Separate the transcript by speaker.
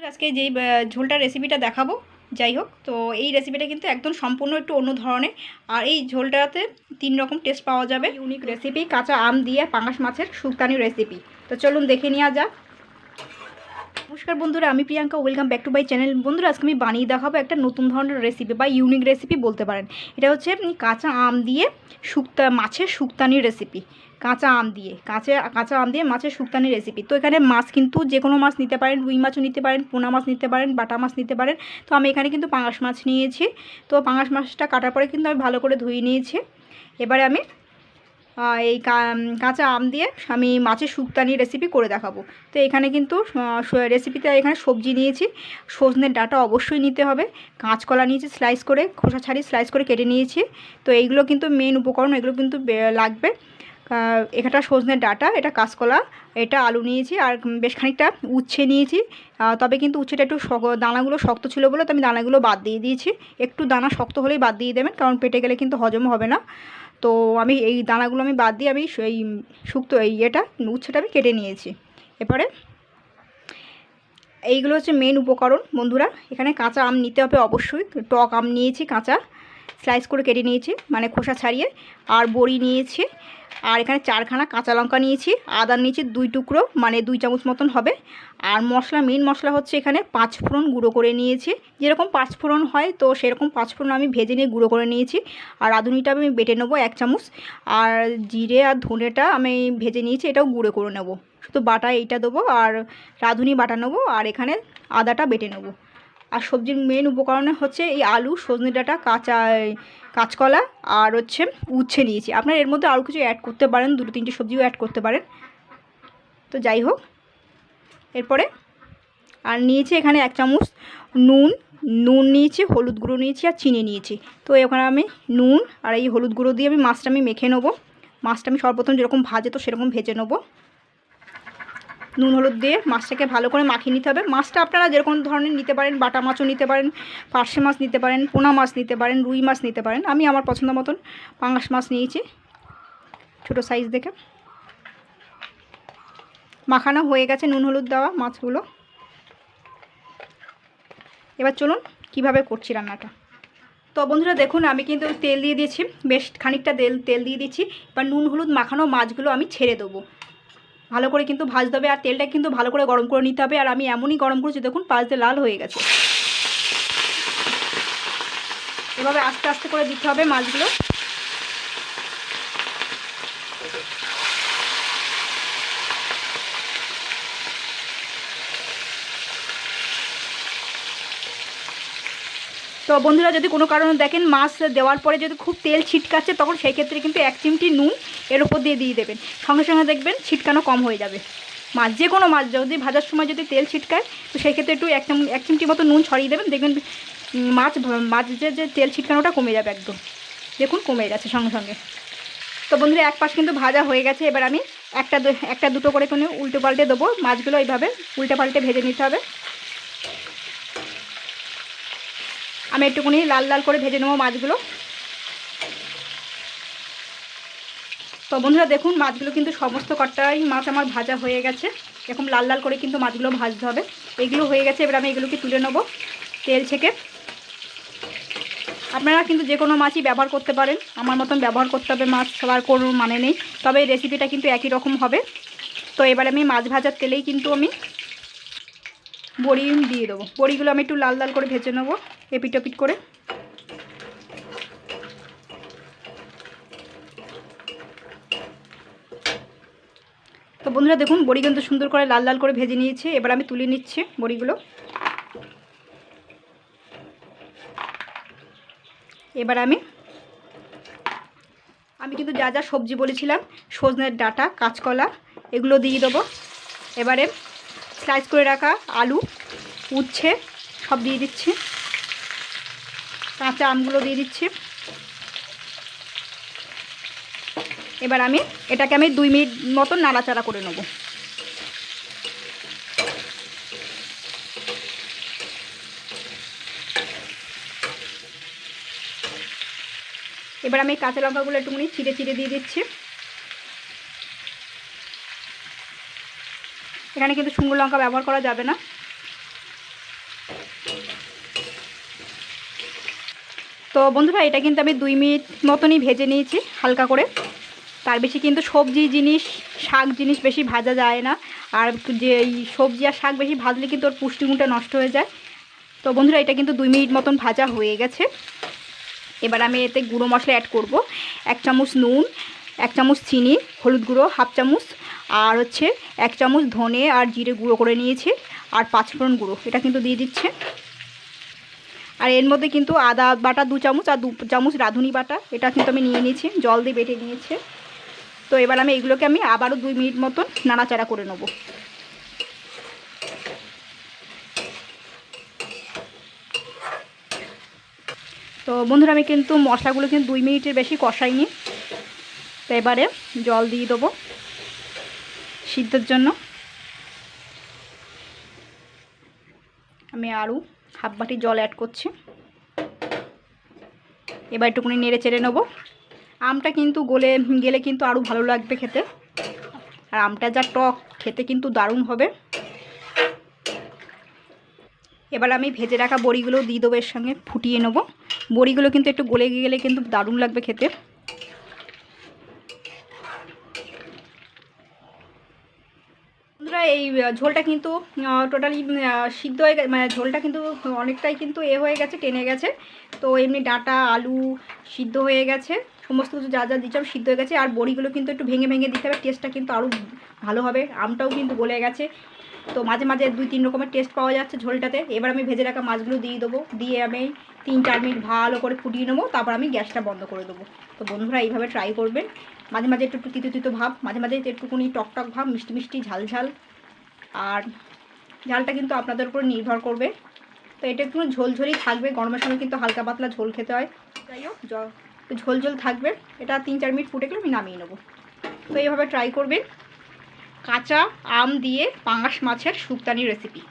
Speaker 1: আজকে যেই ঝোলটার রেসিপিটা দেখাবো, যাই হোক, তো এই রেসিপিটা কিন্তু একদম সম্পূর্ণ একটু অন্য ধরনের। আর এই ঝোলটাতে 3 রকম টেস্ট পাওয়া যাবে। ইউনিক রেসিপি, কাঁচা আম দিয়ে পাঙাশ মাছের শুক্তানি রেসিপি। তো চলুন দেখে নেওয়া যাক। নমস্কার বন্ধুরা, আমি Priyanka, welcome back to my channel. বন্ধুরা, আজকে আমি বানিয়ে দেখাবো একটা নতুন ধরনের রেসিপি বা ইউনিক রেসিপি বলতে পারেন। এটা হচ্ছে কাঁচা আম দিয়ে মাছের শুক্তানির রেসিপি। কাঁচা আম দিয়ে মাছের শুক্তানির রেসিপি। তো এখানে মাছ কিন্তু যে কোনো মাছ নিতে পারেন, রুই মাছও নিতে পারেন, পোনা মাছ নিতে পারেন, বাটা মাছ নিতে পারেন। তো আমি এখানে কিন্তু পাঙাশ মাছ নিয়েছি। তো পাঙাশ মাছটা কাটার পরে কিন্তু আমি ভালো করে ধুয়ে নিয়েছি। এবারে আমি এই কাঁচা আম দিয়ে আমি মাছের শুক্তানি রেসিপি করে দেখাবো। তো এখানে কিন্তু রেসিপিতে এখানে সবজি নিয়েছি। সজনের ডাঁটা অবশ্যই নিতে হবে। কাঁচকলা নিয়েছি স্লাইস করে, খোসা ছাড়িয়ে স্লাইস করে কেটে নিয়েছি। তো এইগুলো কিন্তু মেন উপকরণ, এগুলো কিন্তু লাগবে। এটা সজনের ডাঁটা, এটা কাঁচকলা, এটা আলু নিয়েছি, আর বেশ খানিকটা উচ্ছে নিয়েছি। তবে কিন্তু উচ্ছেটা একটু দানাগুলো শক্ত ছিল বলে তো আমি দানাগুলো বাদ দিয়ে দিয়েছি। একটু দানা শক্ত হলেই বাদ দিয়ে দেবেন, কারণ পেটে গেলে কিন্তু হজম হবে না। তো আমি এই দানাগুলো আমি বাদ দিয়ে আমি এই উচ্ছেটা আমি কেটে নিয়েছি। এরপরে এইগুলো হচ্ছে মেন উপকরণ বন্ধুরা। এখানে কাঁচা আম নিতে হবে অবশ্যই। টক আম নিয়েছি, কাঁচা স্লাইস করে কেটে নিয়েছি, মানে খোসা ছাড়িয়ে। আর বড়ি নিয়েছি। আর এখানে 4খানা কাঁচা লঙ্কা নিয়েছি। আদা নিয়েছি 2 টুকরো, মানে 2 চামচ মতন হবে। আর মেন মশলা হচ্ছে এখানে 5 ফোড়ন গুঁড়ো করে নিয়েছি। যেরকম 5 ফোড়ন হয় তো সেরকম 5 ফোড়ন আমি ভেজে নিয়ে গুঁড়ো করে নিয়েছি। আর রাঁধুনিটা আমি বেটে নেবো 1 চামচ। আর জিরে আর ধনেটা আমি ভেজে নিয়েছি, এটাও গুঁড়ো করে নেবো। শুধু বাটা এইটা দেবো, আর রাঁধুনি বাটা নেবো, আর এখানে আদাটা বেটে নেবো। আর সবজির মেন উপকরণ হচ্ছে এই আলু, সজনে ডাঁটা, কাঁচকলা, আর হচ্ছে উচ্ছে নিয়েছি। আপনারা এর মধ্যে আরও কিছু অ্যাড করতে পারেন, 2-3টে সবজিও অ্যাড করতে পারেন। তো যাই হোক, এরপরে আর নিয়েছি এখানে 1 চামচ নুন নিয়েছি, হলুদ গুঁড়ো নিয়েছি, আর চিনি নিয়েছি। তো এখানে আমি নুন আর এই হলুদ গুঁড়ো দিয়ে আমি মাছটা মেখে নেবো। মাছটা আমি সর্বপ্রথম যেরকম ভাজে তো সেরকম ভেজে নেবো। নুন হলুদ দিয়ে মাছটাকে ভালো করে মাখিয়ে নিতে হবে। মাছটা আপনারা যেরকম ধরনের নিতে পারেন, বাটা মাছও নিতে পারেন, পার্শে মাছ নিতে পারেন, পোনা মাছ নিতে পারেন, রুই মাছ নিতে পারেন। আমি আমার পছন্দ মতন পাঙাশ মাছ নিয়েছি, ছোটো সাইজ দেখে। মাখানো হয়ে গেছে নুন হলুদ দেওয়া মাছগুলো। এবার চলুন কিভাবে করছি রান্নাটা। তো বন্ধুরা দেখুন, আমি কিন্তু তেল দিয়ে দিয়েছি, বেশ খানিকটা তেল দিয়ে দিচ্ছি। এবার নুন হলুদ মাখানো মাছগুলো আমি ছেড়ে দেবো। ভালো করে কিন্তু ভাজতে হবে, আর তেলটা কিন্তু ভালো করে গরম করে নিতে হবে। আর আমি এমনই গরম করেছি, দেখুন পাঁচতে লাল হয়ে গেছে। এভাবে আস্তে আস্তে করে দিতে হবে মাছগুলো। তো বন্ধুরা, যদি কোনো কারণে দেখেন মাছ দেওয়ার পরে যদি খুব তেল ছিটকাচ্ছে, তখন সেই ক্ষেত্রে কিন্তু 1 চিমটি নুন এর উপর দিয়ে দেবেন। সঙ্গে সঙ্গে দেখবেন ছিটকানো কম হয়ে যাবে। মাছ, যে কোনো মাছ যদি ভাজার সময় যদি তেল ছিটকায়, তো সেই ক্ষেত্রে একটু 1 চিমটি মতো নুন ছড়িয়ে দেবেন। দেখবেন মাছের যে তেল ছিটকানোটা কমে যাবে একদম। দেখুন কমে গেছে সঙ্গে সঙ্গে। তো বন্ধুরা, এক পাশ কিন্তু ভাজা হয়ে গেছে। এবার আমি একটা দুটো করে কোনো উল্টে পাল্টে দেবো। মাছগুলো এইভাবে উল্টে পাল্টে ভেজে নিতে হবে। আমি একটুখানি লাল লাল করে ভেজে নেবো মাছগুলো। তো বন্ধুরা দেখুন, মাছগুলো কিন্তু সমস্ত কটাই মাছ আমার ভাজা হয়ে গেছে। এরকম লাল লাল করে কিন্তু মাছগুলো ভাজতে হবে। এগুলো হয়ে গেছে। এবার আমি এগুলোকে তুলে নেবো তেল থেকে। আপনারা কিন্তু যে কোনো মাছই ব্যবহার করতে পারেন, আমার মতন ব্যবহার করতে হবে মাছ, সবার কোনো মানে নেই। তবে এই রেসিপিটা কিন্তু একই রকম হবে। তো এবার আমি মাছ ভাজার তেলেই কিন্তু আমি বড়ি দিয়ে দেবো। বড়িগুলো আমি একটু লাল লাল করে ভেজে নেবো, এপিট ওপিট করে। তো বন্ধুরা দেখুন, বড়ি কিন্তু সুন্দর করে লাল লাল করে ভেজে নিয়েছি। এবার আমি তুলে নিচ্ছি বড়িগুলো। এবার আমি কিন্তু যা যা সবজি বলেছিলাম, সজনের ডাঁটা, কাঁচকলা, এগুলো দিয়ে দেবো। এবারে স্লাইস করে রাখা আলু, উচ্ছে সব দিয়ে দিচ্ছি। কাঁচা আমগুলো দিয়ে দিচ্ছি। এবার এটাকে 2 মিনিট মতো নাড়াচাড়া করে নেব। এবার আমি কাঁচা লঙ্কাগুলো একটুখানি চিড়ে চিড়ে দিয়ে দিচ্ছি। এখানে কিন্তু শুকনো লঙ্কা ব্যবহার করা যাবে না। তো বন্ধুরা এটা কিন্তু আমি 2 মিনিট মতনই ভেজে নিয়েছি হালকা করে। তার বেশি কিন্তু সবজি জিনিস শাক জিনিস বেশি ভাজা যায় না, আর যে এই সবজি আর শাক বেশি ভাজলে কিন্তু ওর পুষ্টিগুণটা নষ্ট হয়ে যায়। তো বন্ধুরা এটা কিন্তু 2 মিনিট মতন ভাজা হয়ে গেছে। এবার আমি এতে গুঁড়ো মশলা অ্যাড করব। 1 চামচ নুন, 1 চামচ চিনি, হলুদ গুঁড়ো 1/2 চামচ, আর হচ্ছে 1 চামচ ধনে আর জিরে গুঁড়ো করে নিয়েছি, আর 5 ফোড়ন গুঁড়ো এটা কিন্তু দিয়ে দিচ্ছে। আর এর মধ্যে কিন্তু আদা বাটা 2 চামচ আর 2 চামচ রাঁধুনি বাটা এটা কিন্তু আমি নিয়ে নিয়েছি, জল দিয়ে বেটে নিয়েছি। তো এবার আমি এগুলোকে আবারও 2 মিনিট মতন নাড়াচাড়া করে নেব। তো বন্ধুরা আমি কিন্তু মশলাগুলো কিন্তু 2 মিনিটের বেশি কষাইনি। তো এবারে জল দিয়ে দেবো সিদ্ধের জন্য। আমি আরও হাফ বাটি জল অ্যাড করছি। এবার একটুখানি নেড়ে চেড়ে নেবো। আমটা কিন্তু গলে গেলে কিন্তু আরও ভালো লাগবে খেতে, আর আমটা যা টক খেতে কিন্তু দারুণ হবে। এবার আমি ভেজে রাখা বড়িগুলো দিয়ে দেবো এর সঙ্গে, ফুটিয়ে নেবো। বড়িগুলো কিন্তু একটু গলে গেলে কিন্তু দারুণ লাগবে খেতে। বন্ধুরা এই ঝোলটা কিন্তু টোটালি সিদ্ধ হয়ে গেছে, মানে ঝোলটা কিন্তু অনেকটাই কিন্তু হয়ে গেছে, টেনে গেছে। তো এমনি ডাঁটা আলু সিদ্ধ হয়ে গেছে, সমস্ত কিছু যা যা দিচ্ছিলাম সিদ্ধ হয়ে গেছে। আর বড়িগুলো কিন্তু একটু ভেঙে ভেঙে দিতে হবে, টেস্টটা কিন্তু আরও ভালো হবে। আমটাও কিন্তু গলে গেছে, তো মাঝে মাঝে 2-3 রকমের টেস্ট পাওয়া যাচ্ছে ঝোলটাতে। এবার আমি ভেজে রাখা মাছগুলো দিয়ে দেবো, দিয়ে আমি 3-4 মিনিট ভালো করে ফুটিয়ে নেবো, তারপর আমি গ্যাসটা বন্ধ করে দেবো। তো বন্ধুরা এইভাবে ট্রাই করবেন। মাঝে মাঝে একটু তিতো তিতো ভাব, মাঝে মাঝে একটুকুনি টক টক ভাব, মিষ্টি মিষ্টি ঝাল ঝাল, আর ঝালটা কিন্তু আপনাদের উপর নির্ভর করবে। তো এটা একটু ঝোলঝোলই থাকবে, গরমের সময় কিন্তু হালকা পাতলা ঝোল খেতে হয়। যাই হোক ঝোল ঝোল থাকবে। এটা 3-4 মিনিট ফুটে গেলে আমি নামিয়ে নেবো। তো এইভাবে ট্রাই করবেন কাঁচা আম দিয়ে পাঙাশ মাছের শুক্তানি রেসিপি।